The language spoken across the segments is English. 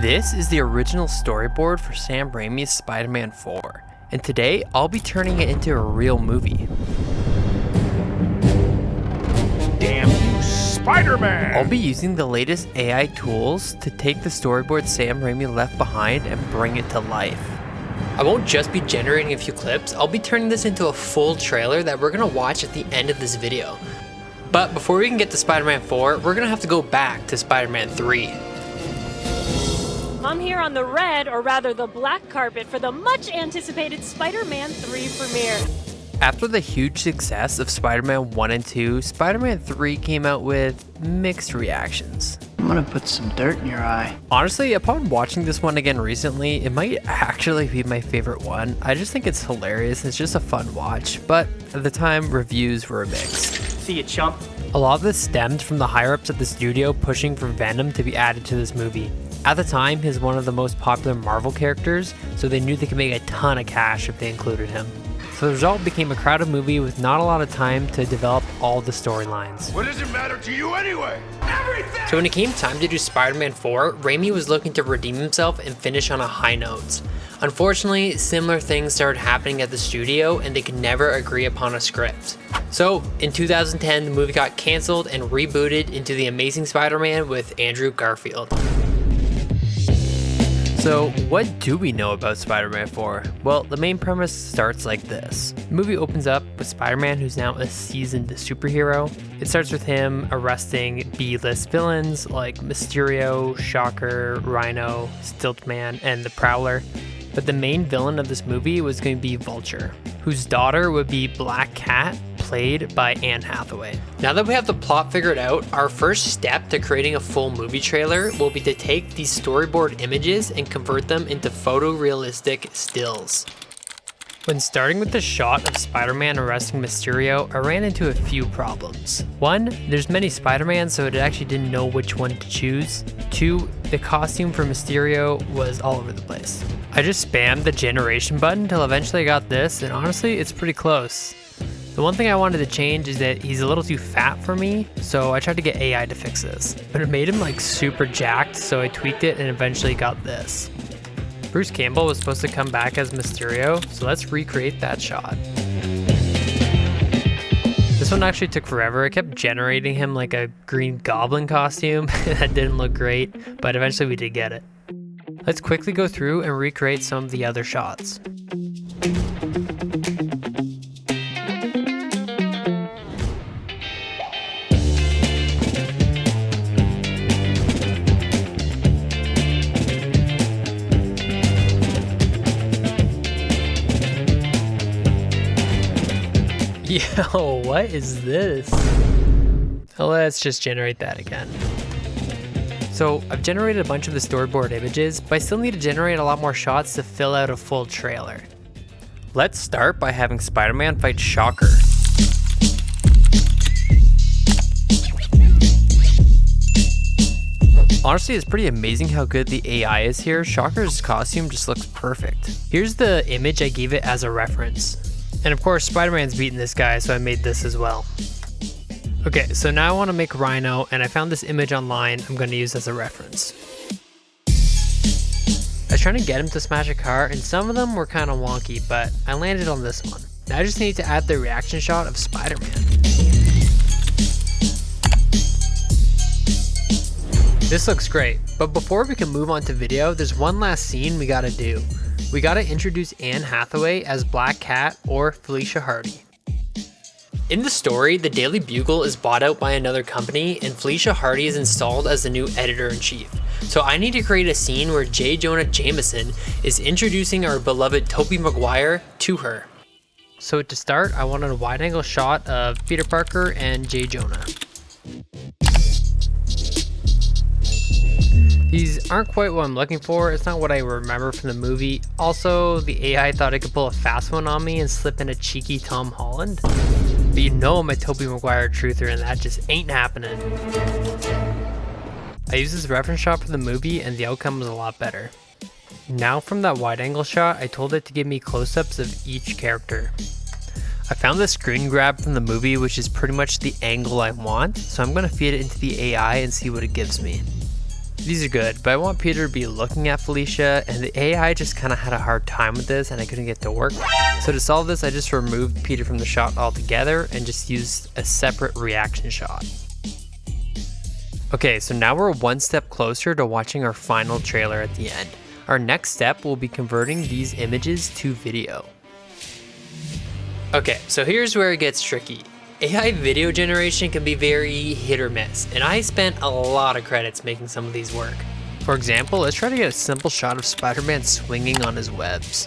This is the original storyboard for Sam Raimi's Spider-Man 4, and today I'll be turning it into a real movie. Damn you, Spider-Man! I'll be using the latest AI tools to take the storyboard Sam Raimi left behind and bring it to life. I won't just be generating a few clips, I'll be turning this into a full trailer that we're going to watch at the end of this video. But before we can get to Spider-Man 4, we're going to have to go back to Spider-Man 3. I'm here on the red, or rather the black carpet, for the much-anticipated Spider-Man 3 premiere. After the huge success of Spider-Man 1 and 2, Spider-Man 3 came out with mixed reactions. I'm gonna put some dirt in your eye. Honestly, upon watching this one again recently, it might actually be my favorite one. I just think it's hilarious, it's just a fun watch, but at the time, reviews were mixed. See you, chump. A lot of this stemmed from the higher-ups at the studio pushing for Venom to be added to this movie. At the time, he's one of the most popular Marvel characters, so they knew they could make a ton of cash if they included him. So the result became a crowded movie with not a lot of time to develop all the storylines. What does it matter to you anyway? Everything! So when it came time to do Spider-Man 4, Raimi was looking to redeem himself and finish on a high note. Unfortunately, similar things started happening at the studio and they could never agree upon a script. So in 2010, the movie got cancelled and rebooted into The Amazing Spider-Man with Andrew Garfield. So what do we know about Spider-Man 4? Well, the main premise starts like this. The movie opens up with Spider-Man, who's now a seasoned superhero. It starts with him arresting B-list villains like Mysterio, Shocker, Rhino, Stiltman, and the Prowler. But the main villain of this movie was going to be Vulture, whose daughter would be Black Cat, played by Anne Hathaway. Now that we have the plot figured out, our first step to creating a full movie trailer will be to take these storyboard images and convert them into photorealistic stills. When starting with the shot of Spider-Man arresting Mysterio, I ran into a few problems. One, there's many Spider-Man, so it actually didn't know which one to choose. Two, the costume for Mysterio was all over the place. I just spammed the generation button until eventually I got this, and honestly, it's pretty close. The one thing I wanted to change is that he's a little too fat for me, so I tried to get AI to fix this. But it made him like super jacked, so I tweaked it and eventually got this. Bruce Campbell was supposed to come back as Mysterio, so let's recreate that shot. This one actually took forever. I kept generating him like a Green Goblin costume. That didn't look great, but eventually we did get it. Let's quickly go through and recreate some of the other shots. Yo, what is this? Let's just generate that again. So I've generated a bunch of the storyboard images, but I still need to generate a lot more shots to fill out a full trailer. Let's start by having Spider-Man fight Shocker. Honestly, it's pretty amazing how good the AI is here. Shocker's costume just looks perfect. Here's the image I gave it as a reference. And of course, Spider-Man's beating this guy, so I made this as well. Okay, so now I want to make Rhino, and I found this image online I'm going to use as a reference. I was trying to get him to smash a car, and some of them were kind of wonky, but I landed on this one. Now I just need to add the reaction shot of Spider-Man. This looks great, but before we can move on to video, there's one last scene we gotta do. We gotta introduce Anne Hathaway as Black Cat or Felicia Hardy. In the story, the Daily Bugle is bought out by another company and Felicia Hardy is installed as the new editor-in-chief. So I need to create a scene where J. Jonah Jameson is introducing our beloved Tobey Maguire to her. So to start, I wanted a wide-angle shot of Peter Parker and J. Jonah. These aren't quite what I'm looking for, it's not what I remember from the movie. Also, the AI thought it could pull a fast one on me and slip in a cheeky Tom Holland. But you know I'm a Tobey Maguire truther and that just ain't happening. I used this reference shot for the movie and the outcome was a lot better. Now from that wide angle shot, I told it to give me close-ups of each character. I found this screen grab from the movie which is pretty much the angle I want, so I'm going to feed it into the AI and see what it gives me. These are good, but I want Peter to be looking at Felicia, and the AI just kind of had a hard time with this and I couldn't get it to work. So to solve this, I just removed Peter from the shot altogether and just used a separate reaction shot. Okay, so now we're one step closer to watching our final trailer at the end. Our next step will be converting these images to video. Okay, so here's where it gets tricky. AI video generation can be very hit or miss, and I spent a lot of credits making some of these work. For example, let's try to get a simple shot of Spider-Man swinging on his webs.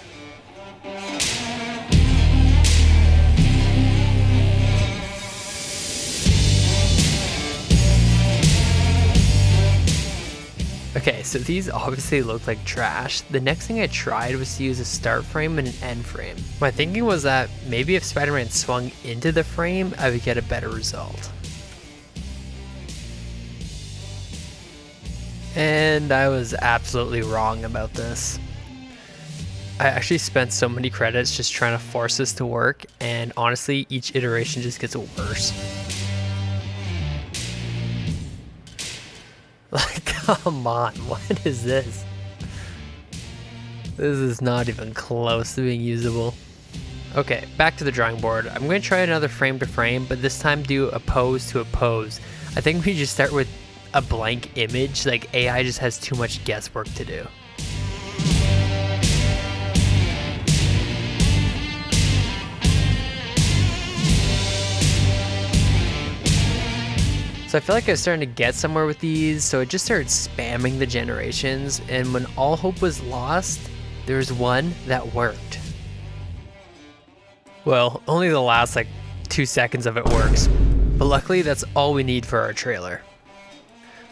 Okay, so these obviously look like trash. The next thing I tried was to use a start frame and an end frame. My thinking was that maybe if Spider-Man swung into the frame, I would get a better result. And I was absolutely wrong about this. I actually spent so many credits just trying to force this to work, and honestly, each iteration just gets worse. Like, come on, what is this? This is not even close to being usable. Okay, back to the drawing board. I'm going to try another frame to frame, but this time do a pose to a pose. I think we just start with a blank image. Like, AI just has too much guesswork to do. So I feel like I was starting to get somewhere with these, so I just started spamming the generations, and when all hope was lost, there was one that worked. Well, only the last like 2 seconds of it works, but luckily that's all we need for our trailer.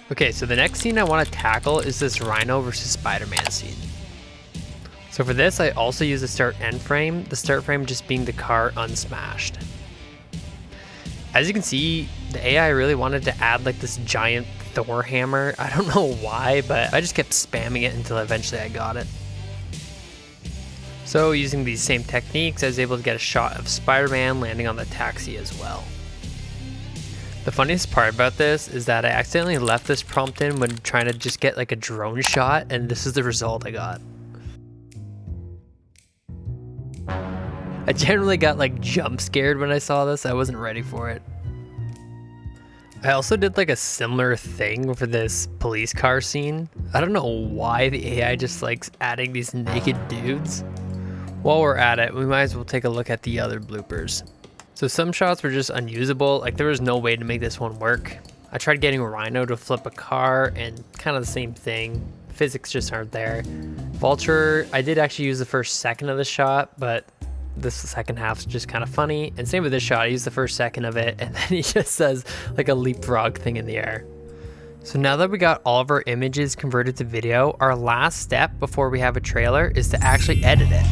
Okay, so the next scene I want to tackle is this Rhino versus Spider-Man scene. So for this, I also use a start end frame, the start frame just being the car unsmashed. As you can see, the AI really wanted to add like this giant Thor hammer. I don't know why, but I just kept spamming it until eventually I got it. So using these same techniques, I was able to get a shot of Spider-Man landing on the taxi as well. The funniest part about this is that I accidentally left this prompt in when trying to just get like a drone shot, and this is the result I got. I generally got like jump scared when I saw this. I wasn't ready for it. I also did like a similar thing for this police car scene. I don't know why the AI just likes adding these naked dudes. While we're at it, we might as well take a look at the other bloopers. So some shots were just unusable, like there was no way to make this one work. I tried getting Rhino to flip a car and kind of the same thing. Physics just aren't there. Vulture, I did actually use the first second of the shot, but this second half's just kind of funny. And same with this shot, I used the first second of it and then he just says like a leapfrog thing in the air. So now that we got all of our images converted to video, our last step before we have a trailer is to actually edit it.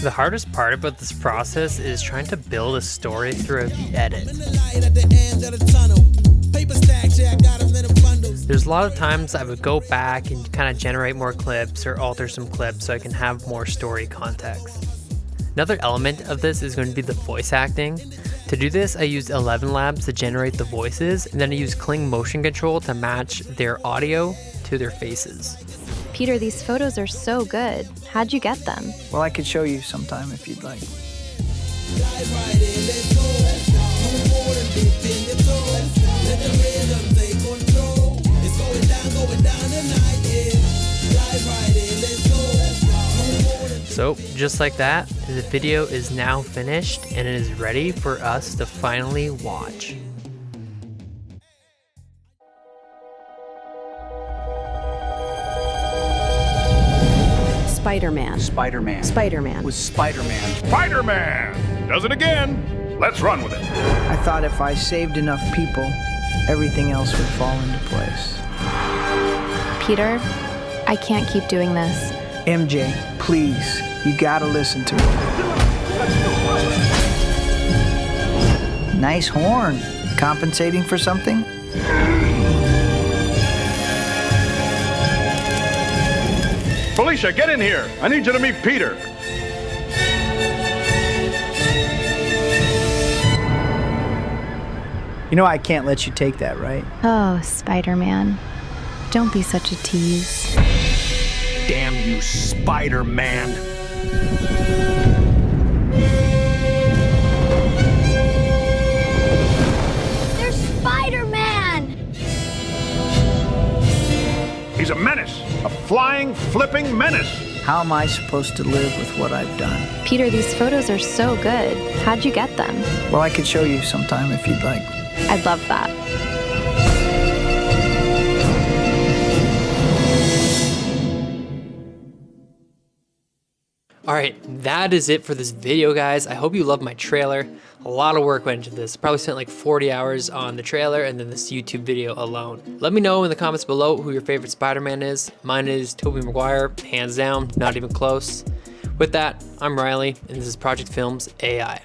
The hardest part about this process is trying to build a story through the edit. There's a lot of times I would go back and kind of generate more clips or alter some clips so I can have more story context. Another element of this is going to be the voice acting. To do this, I used 11 Labs to generate the voices, and then I used Kling motion control to match their audio to their faces. Peter, these photos are so good. How'd you get them? Well, I could show you sometime if you'd like. So just like that, the video is now finished and it is ready for us to finally watch. Spider-Man. Spider-Man. Spider-Man. Was Spider-Man. Spider-Man! Does it again. Let's run with it. I thought if I saved enough people, everything else would fall into place. Peter, I can't keep doing this. MJ, please, you gotta listen to me. Nice horn. Compensating for something? Felicia, get in here. I need you to meet Peter. You know I can't let you take that, right? Oh, Spider-Man. Don't be such a tease. Damn you, Spider-Man. There's Spider-Man! He's a menace. A flying, flipping menace. How am I supposed to live with what I've done? Peter, these photos are so good. How'd you get them? Well, I could show you sometime if you'd like. I'd love that. Alright, that is it for this video, guys. I hope you loved my trailer. A lot of work went into this. Probably spent like 40 hours on the trailer and then this YouTube video alone. Let me know in the comments below who your favorite Spider-Man is. Mine is Tobey Maguire, hands down, not even close. With that, I'm Riley, and this is Project Films AI.